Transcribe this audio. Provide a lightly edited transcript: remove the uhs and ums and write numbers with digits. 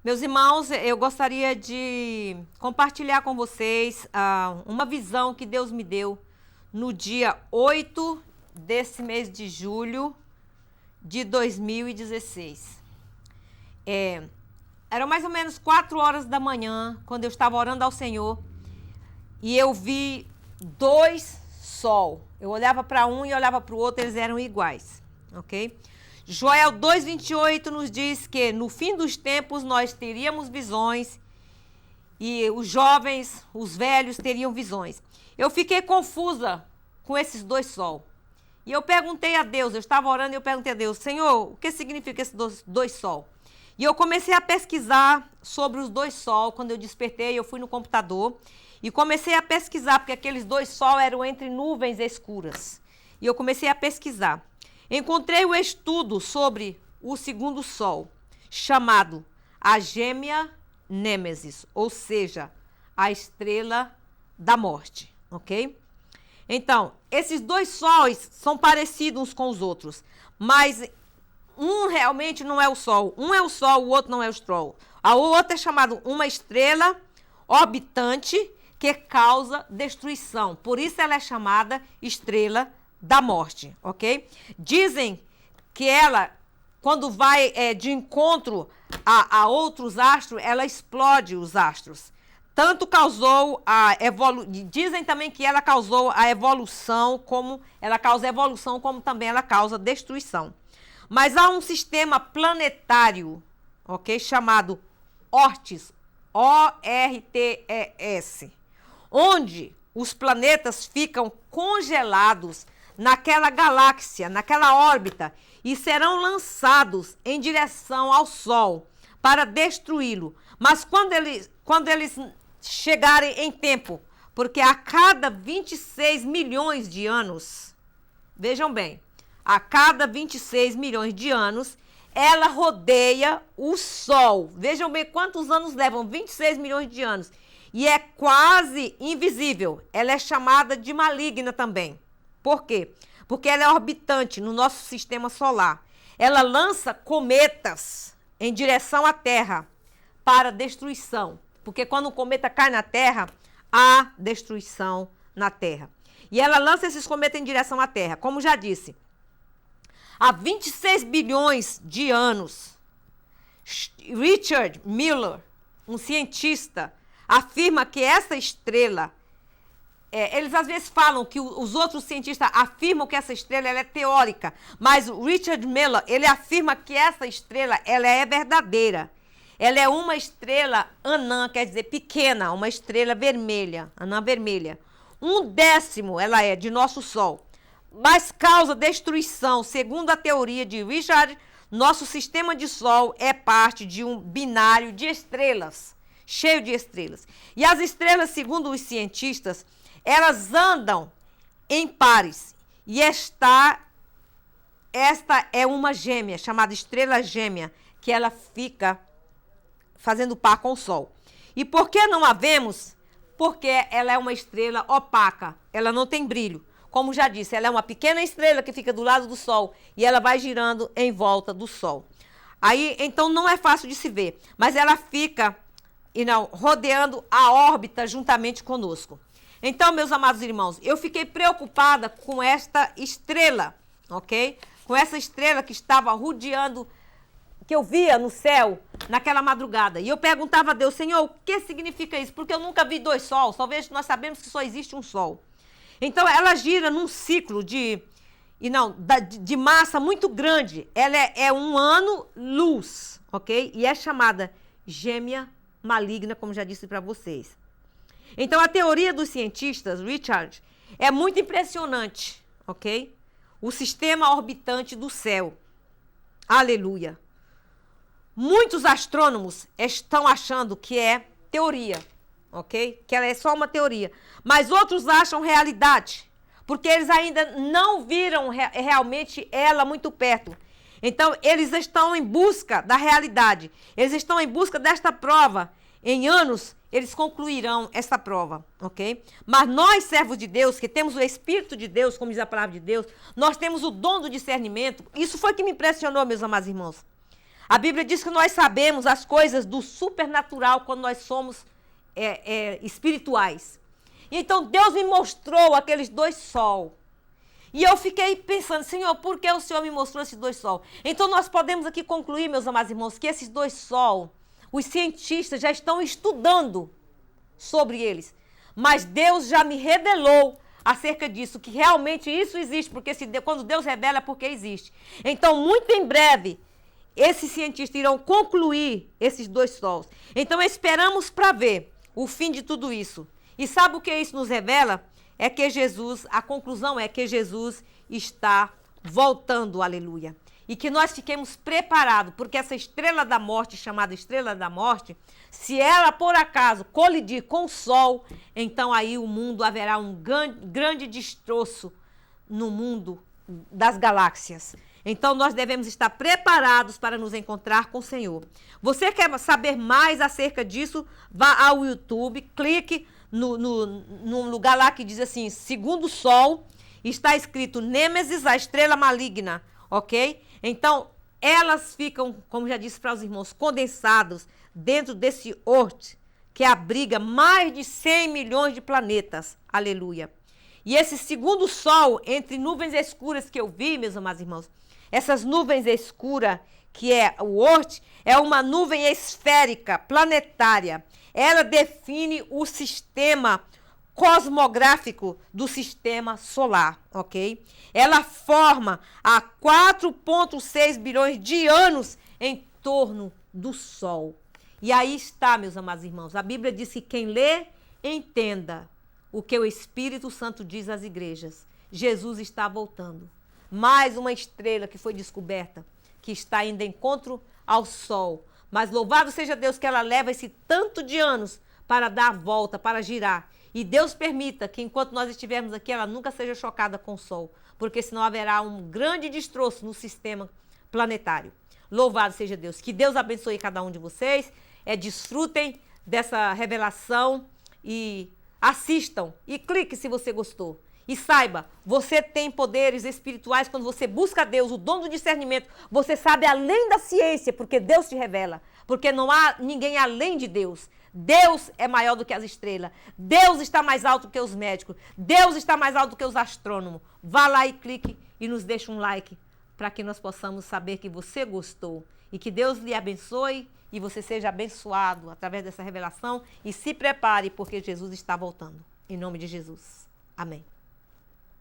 Meus irmãos, eu gostaria de compartilhar com vocês uma visão que Deus me deu no dia 8 desse mês de julho de 2016. Eram mais ou menos 4 horas da manhã, quando eu estava orando ao Senhor, e eu vi 2 sol. Eu olhava para um e olhava para o outro, eles eram iguais, ok? Joel 2,28 nos diz que no fim dos tempos nós teríamos visões e os jovens, os velhos teriam visões. Eu fiquei confusa com esses 2 sol. E eu perguntei a Deus, eu estava orando e eu perguntei a Deus, Senhor, o que significa esses 2 sol? E eu comecei a pesquisar sobre os 2 sol. Quando eu despertei, eu fui no computador e comecei a pesquisar, porque aqueles 2 sol eram entre nuvens escuras. E eu comecei a pesquisar. Encontrei um estudo sobre o segundo sol, chamado a gêmea Nêmesis, ou seja, a estrela da morte, ok? Então, esses 2 sóis são parecidos uns com os outros, mas um realmente não é o sol. Um é o sol, o outro não é o sol. A outra é chamada uma estrela orbitante que causa destruição. Por isso ela é chamada estrela da morte, ok? Dizem que ela, quando vai de encontro a outros astros, ela explode os astros. Tanto causou Dizem também que ela causou a evolução, como ela causa evolução, como também ela causa destruição. Mas há um sistema planetário, ok? Chamado Ortes, O-R-T-E-S, onde os planetas ficam congelados naquela galáxia, naquela órbita, e serão lançados em direção ao Sol para destruí-lo. Mas quando eles chegarem em tempo, porque a cada 26 milhões de anos, vejam bem, a cada 26 milhões de anos, ela rodeia o Sol. Vejam bem quantos anos levam, 26 milhões de anos. E é quase invisível. Ela é chamada de maligna também. Por quê? Porque ela é orbitante no nosso sistema solar. Ela lança cometas em direção à Terra para destruição. Porque quando o cometa cai na Terra, há destruição na Terra. E ela lança esses cometas em direção à Terra. Como já disse, há 26 bilhões de anos, Richard Miller, um cientista, afirma que essa estrela, eles às vezes falam que os outros cientistas afirmam que essa estrela ela é teórica, mas o Richard Miller, ele afirma que essa estrela ela é verdadeira. Ela é uma estrela anã, quer dizer pequena, uma estrela vermelha, anã vermelha. 1/10 ela é de nosso Sol, mas causa destruição. Segundo a teoria de Richard, nosso sistema de Sol é parte de um binário de estrelas, cheio de estrelas. E as estrelas, segundo os cientistas, elas andam em pares. E esta é uma gêmea, chamada estrela gêmea, que ela fica fazendo par com o Sol. E por que não a vemos? Porque ela é uma estrela opaca, ela não tem brilho. Como já disse, ela é uma pequena estrela que fica do lado do Sol e ela vai girando em volta do Sol. Aí, então, não é fácil de se ver, mas ela fica rodeando a órbita juntamente conosco. Então, meus amados irmãos, eu fiquei preocupada com esta estrela, ok? Com essa estrela que estava rodeando, que eu via no céu naquela madrugada. E eu perguntava a Deus, Senhor, o que significa isso? Porque eu nunca vi 2 sols, nós sabemos que só existe um Sol. Então, ela gira num ciclo de massa muito grande. Ela é um ano-luz, ok? E é chamada gêmea maligna, como já disse para vocês. Então, a teoria dos cientistas, Richard, é muito impressionante, ok? O sistema orbitante do céu. Aleluia. Muitos astrônomos estão achando que é teoria, ok? Que ela é só uma teoria. Mas outros acham realidade, porque eles ainda não viram realmente ela muito perto. Então, eles estão em busca da realidade. Eles estão em busca desta prova. Em anos, eles concluirão essa prova, ok? Mas nós, servos de Deus, que temos o Espírito de Deus, como diz a palavra de Deus, nós temos o dom do discernimento. Isso foi que me impressionou, meus amados irmãos. A Bíblia diz que nós sabemos as coisas do supernatural quando nós somos espirituais. Então Deus me mostrou aqueles 2 sol. E eu fiquei pensando, Senhor, por que o Senhor me mostrou esses 2 sol? Então nós podemos aqui concluir, meus amados irmãos, que esses 2 sol, os cientistas já estão estudando sobre eles. Mas Deus já me revelou acerca disso, que realmente isso existe, porque quando Deus revela é porque existe. Então, muito em breve, esses cientistas irão concluir esses 2 sols. Então, esperamos para ver o fim de tudo isso. E sabe o que isso nos revela? É que Jesus, a conclusão é que Jesus está voltando, aleluia. E que nós fiquemos preparados, porque essa estrela da morte, chamada estrela da morte, se ela por acaso colidir com o sol, então aí o mundo haverá um grande destroço no mundo das galáxias. Então nós devemos estar preparados para nos encontrar com o Senhor. Você quer saber mais acerca disso? Vá ao YouTube, clique no lugar lá que diz assim, segundo sol, está escrito Nêmesis, a estrela maligna, ok? Então, elas ficam, como já disse para os irmãos, condensados dentro desse Oort, que abriga mais de 100 milhões de planetas, aleluia. E esse segundo sol, entre nuvens escuras que eu vi, meus amados irmãos, essas nuvens escuras, que é o Oort, é uma nuvem esférica, planetária. Ela define o sistema cosmográfico do sistema solar, ok? Ela forma há 4,6 bilhões de anos em torno do Sol. E aí está, meus amados irmãos, a Bíblia diz que quem lê, entenda o que o Espírito Santo diz às igrejas. Jesus está voltando. Mais uma estrela que foi descoberta, que está indo de encontro ao Sol. Mas louvado seja Deus que ela leva esse tanto de anos para dar a volta, para girar. E Deus permita que enquanto nós estivermos aqui, ela nunca seja chocada com o Sol. Porque senão haverá um grande destroço no sistema planetário. Louvado seja Deus. Que Deus abençoe cada um de vocês. Desfrutem dessa revelação e assistam. E clique se você gostou. E saiba, você tem poderes espirituais quando você busca Deus, o dom do discernimento. Você sabe além da ciência, porque Deus te revela. Porque não há ninguém além de Deus. Deus é maior do que as estrelas. Deus está mais alto que os médicos. Deus está mais alto que os astrônomos. Vá lá e clique e nos deixe um like para que nós possamos saber que você gostou. E que Deus lhe abençoe e você seja abençoado através dessa revelação. E se prepare, porque Jesus está voltando. Em nome de Jesus. Amém.